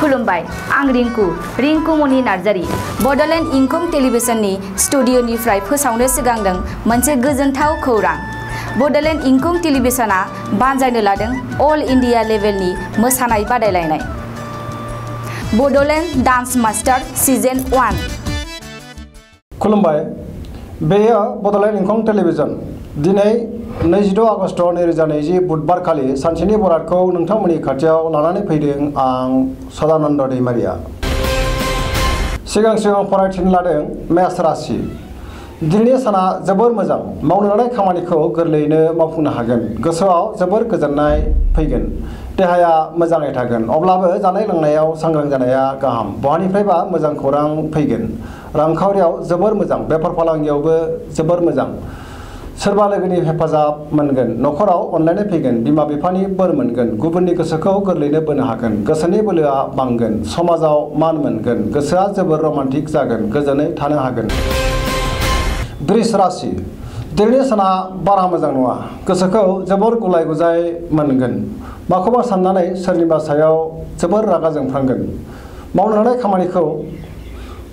खुलुमबाय आं रिंकु मनि नार्जारी बडलेण्ड इंखं टेलिभिजननि स्टुडिअनिफ्राय फोसावनो सिगांदों मोनसे गोजोनथाव खौरां। बडलेण्ड इंखं टेलिभिजनआ बानजायनो लादों अल इंडिया लेभेलनि मोसानाय बादायलायनाय बडलेण्ड डान्स मास्टार सीजन 1। खुलुमबाय बेयो बडलेण्ड इंखं टेलिभिजन। दिनै 22 आगस्ट 2020 बुधबार खालि सानसेनि बरादखौ नोंथांमोननि खाथियाव लानानै फैदों आं सदानन्द दैमारिया। सिगां फरायथिनो लादों मेष राशि। दिनैनि साना जोबोर मोजां, मावनो लानाय खामानिखौ गोरलैयैनो मावफुंनो हागोन। गोसोआव जोबोर गोजोननाय फैगोन, देहाया मोजाङै थागोन। अब्लाबो जानाय लोंनायाव सांग्रां जानाया गाहाम। बहानिफ्रायबा मोजां खौरां फैगोन। रांखावरियाव जोबोर मोजां, बेफार फालांगियावबो जोबोर मोजां। सोरबा लोगोनि हेफाजाब मोनगोन, न'खराव अनलायनाय फैगोन, बिमा बिफानि बोर मोनगोन, गुबुननि गोसोखौ गोरलैनो बोनो हागोन। गोसोनि बोलोआ बांगोन, समाजाव मान मोनगोन, गोसोआ जोबोर रमान्टिक जागोन, गोजोनै थानो हागोन। वृष राशि। दिनैनि साना बारा मोजां नङा, गोसोखौ जोबोर गुलाय गुजाय मोनगोन। माखौबा साननानै सोरनिबा सायाव जोबोर रागा जोंफ्लांगोन। मावनो लानाय खामानिखौ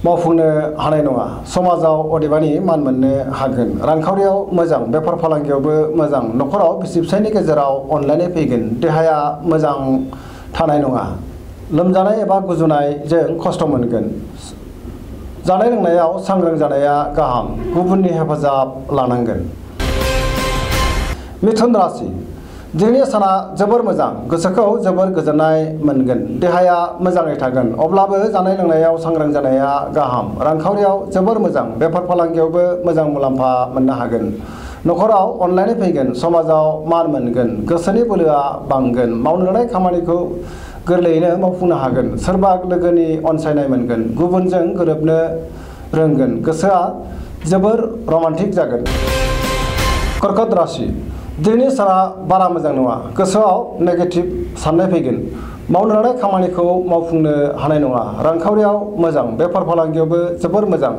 मावफुंनो हानाय नङा। समाजाव अदेबानि मान मोननो हागोन। रांखावरियाव मोजां, बेफार फालांगियावबो मोजां। न'खराव बिसि फिसायनि गेजेराव अनलायनाय फैगोन। देहाया मोजां थानाय नङा, लोमजानाय एबा गुजुनायजों खस्थ' मोनगोन। जानाय लोंनायाव सांग्रां जानाया गाहाम, गुबुननि हेफाजाब लानांगोन। मिथुन राशि। दिनैनि साना जोबोर मोजां, गोसोखौ जोबोर गोजोननाय मोनगोन, देहाया मोजाङै थागोन। अब्लाबो जानाय लोंनायाव सांग्रां जानाया गाहाम। रांखावरियाव जोबोर मोजां, बेफार फालांगियावबो मोजां मुलाम्फा मोननो हागोन। न'खराव अनलायनाय फैगोन, समाजाव मान मोनगोन, गोसोनि बोलोआ बांगोन। मावनो लानाय खामानिखौ गोरलैयैनो मावफुंनो हागोन। सोरबा लोगोनि अनसायनाय मोनगोन, गुबुनजों गोरोबनो रोंगोन, गोसोआ जोबोर रमान्टिक जागोन। कर्कट राशि। दिनैनि साना बारा मोजां नङा, गोसोआव नेगेटिभ साननाय फैगोन। मावनो लानाय खामानिखौ मावफुंनो हानाय नङा। रांखावरियाव मोजां, बेफार फालांगियावबो जोबोर मोजां।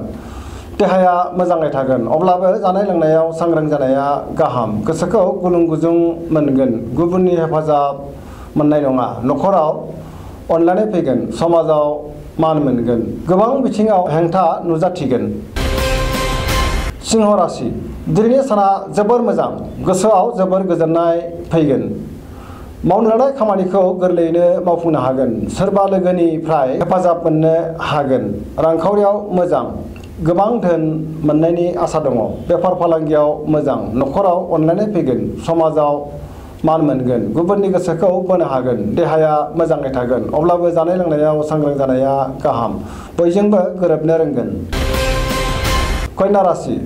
देहाया मोजाङै थागोन। अब्लाबो जानाय लोंनायाव सांग्रां जानाया गाहाम। गोसोखौ गुलुं गुजुं मोनगोन, गुबुननि हेफाजाब मोननाय नङा। न'खराव अनलायनाय फैगोन, समाजाव मान मोनगोन, गोबां बिथिङाव हेंथा नुजाथिगोन। सिंह राशि। दिनैनि साना जोबोर मोजां, गोसोआव जोबोर गोजोननाय फैगोन। मावनो लानाय खामानिखौ गोरलैयैनो मावफुंनो हागोन। सोरबा लोगोनिफ्राय हेफाजाब मोननो हागोन। रांखावरियाव मोजां, गोबां धोन मोननायनि आसा दङ। बेफार फालांगियाव मोजां। न'खराव अनलायनाय फैगोन, समाजाव मान मोनगोन, गुबुननि गोसोखौ बोनो हागोन। देहाया मोजाङै थागोन। अब्लाबो जानाय लोंनायाव सांग्रां जानाया गाहाम, बयजोंबो गोरोबनो रोंगोन। कन्या राशि।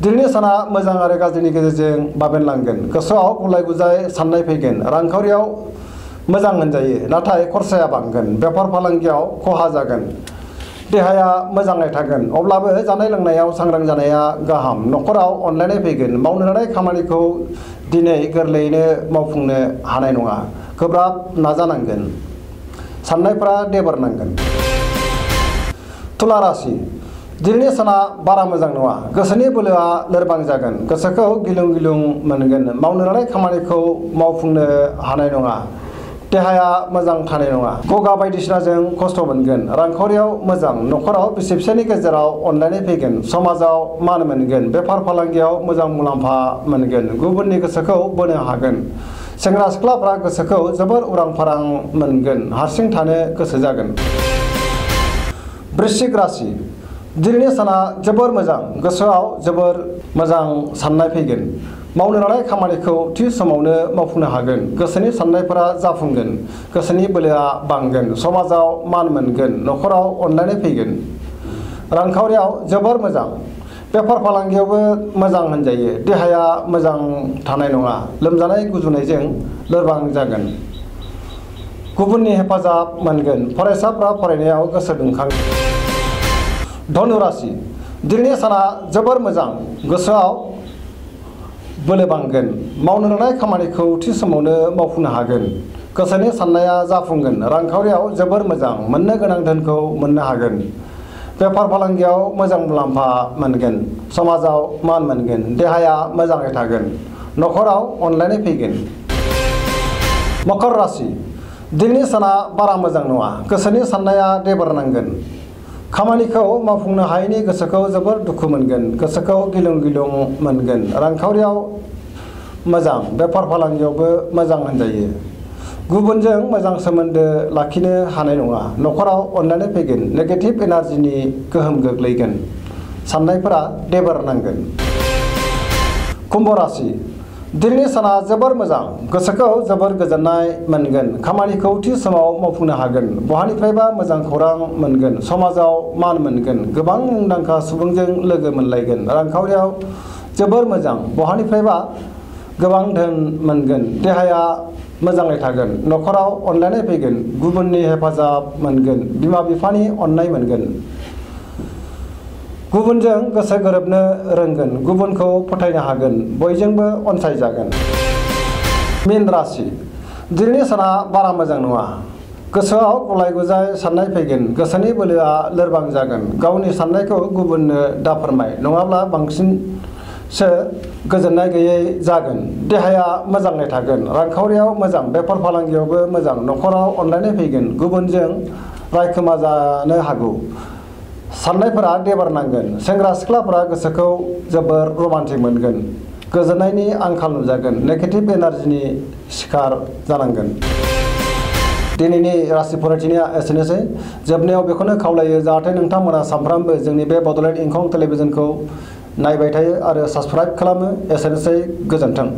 दिनैनि साना मोजां आरो गाज्रिनि गेजेरजों बाबेनलांगोन। गोसोआव गुलाय गुजाय साननाय फैगोन। रांखावरियाव मोजां होनजायो, नाथाय खरसाया बांगोन। बेफार फालांगियाव खहा जागोन। देहाया मोजाङै थागोन। अब्लाबो जानाय लोंनायाव सांग्रां जानाया गाहाम। न'खराव अनलायनाय फैगोन। मावनो लानाय खामानिखौ दिनै गोरलैयैनो मावफुंनो हानाय नङा। गोब्राब नाजानांगोन। साननायफ्रा देबोरनांगोन। तुला राशि। दिनैनि साना बारा मोजां नङा, गोसोनि बोलोआ लोरबां जागोन। गोसोखौ गिलुं गिलुं मोनगोन। मावनो लानाय खामानिखौ मावफुंनो हानाय नङा। देहाया मोजां थानाय नङा। गगा बायदिसिनाजों खस्थ' मोनगोन। रांखावरियाव मोजां। न'खराव बिसि फिसायनि गेजेराव अनलायनाय फैगोन। समाजाव मान मोनगोन। बेफार फालांगियाव मोजां मुलाम्फा मोनगोन। गुबुननि गोसोखौ बोनो हागोन। सेंग्रा सिख्लाफ्रा गोसोखौ जोबोर उरां फारां मोनगोन। हारसिं थानो गोसो जागोन। वृश्चिक राशि। दिनैनि साना जोबोर मोजां, गोसोआव जोबोर मोजां साननाय फैगोन। मावनो लानाय खामानिखौ थि समावनो मावफुंनो हागोन। गोसोनि साननायफोरा जाफुंगोन। गोसोनि बोलोआ बांगोन। समाजाव मान मोनगोन। न'खराव अनलायनाय फैगोन। रांखावरियाव जोबोर मोजां। बेफार फालांगियावबो मोजां होनजायो। देहाया मोजां थानाय नङा। लोमजानाय गुजुनायजों लोरबां जागोन। गुबुननि हेफाजाब मोनगोन। फरायसाफ्रा फरायनायाव गोसो दुंखांगोन। धनु राशि। दिनैनि साना जोबोर मोजां, गोसोआव बोलो बांगोन। मावनो लानाय खामानिखौ थि समावनो मावफुंनो हागोन। गोसोनि साननाया जाफुंगोन। रांखावरियाव जोबोर मोजां, मोननो गोनां धोनखौ मोननो हागोन। बेफार फालांगियाव मोजां मुलाम्फा मोनगोन। समाजाव मान मोनगोन। देहाया मोजाङै थागोन। न'खराव अनलायनाय फैगोन। मकर राशि। दिनैनि साना बारा मोजां नङा गोसोनि साननाया देबोरनांगोन खामानिखौ मावफुंनो हायैनि गोसोखौ जोबोर दुखु मोनगोन गोसोखौ गिलुं गिलुं मोनगोन रांखावरियाव मोजां बेफार फालांगियावबो मोजां होनजायो गुबुनजों मोजां सोमोन्दो लाखिनो हानाय नङा न'खराव अनलायनाय फैगोन नेगेटिभ एनार्जिनि गोहोम गोग्लैगोन साननायफोरा देबोरनांगोन कुम्भ राशि दिनैनि साना जोबोर मोजां गोसोखौ जोबोर गोजोननाय मोनगोन खामानिखौ थि समाव मावफुंनो हागोन बहानिफ्रायबा मोजां खौरां मोनगोन समाजाव मान मोनगोन गोबां मुंदांखा सुबुंजों लोगो मोनलायगोन रांखावरियाव जोबोर मोजां बहानिफ्रायबा गोबां धोन मोनगोन देहाया मोजाङै थागोन न'खराव अनलायनाय फैगोन गुबुननि हेफाजाब मोनगोन बिमा बिफानि अननाय मोनगोन गुबुनजों गोसो गोरोबनो रोंगोन गुबुनखौ फोथायनो हागोन बयजोंबो अनसायजागोन मीन राशि दिनैनि साना बारा मोजां नङा गोसोआव गलाय गुजाय साननाय फैगोन गोसोनि बोलोआ लोरबां जागोन गावनि साननायखौ गुबुननो दाफोरमाय नङाब्ला बांसिनसो गोजोननाय गैयै जागोन देहाया मोजाङै थागोन रांखावरियाव मोजां बेफार फालांगियावबो मोजां न'खराव अनलायनाय फैगोन गुबुनजों रायखोमा जानो हागौ साननायफोरा देबोरनांगोन सेंग्रा सिख्लाफोरा गोसोखौ जोबोर रमान्टिक मोनगोन गोजोननायनि आंखाल नुजागोन नेगेटिभ एनार्जिनि शिकार जानांगोन दिनैनि राशि फरायथिनाया एसेनोसै जोबनायाव बेखौनो खावलायो जाहाथे नोंथांमोना सानफ्रामबो जोंनि बे बड'लेण्ड इंखं टेलिभिजनखौ नायबाय थायो आरो साबस्क्राइब खालामो एसेनोसै गोजोन्थों।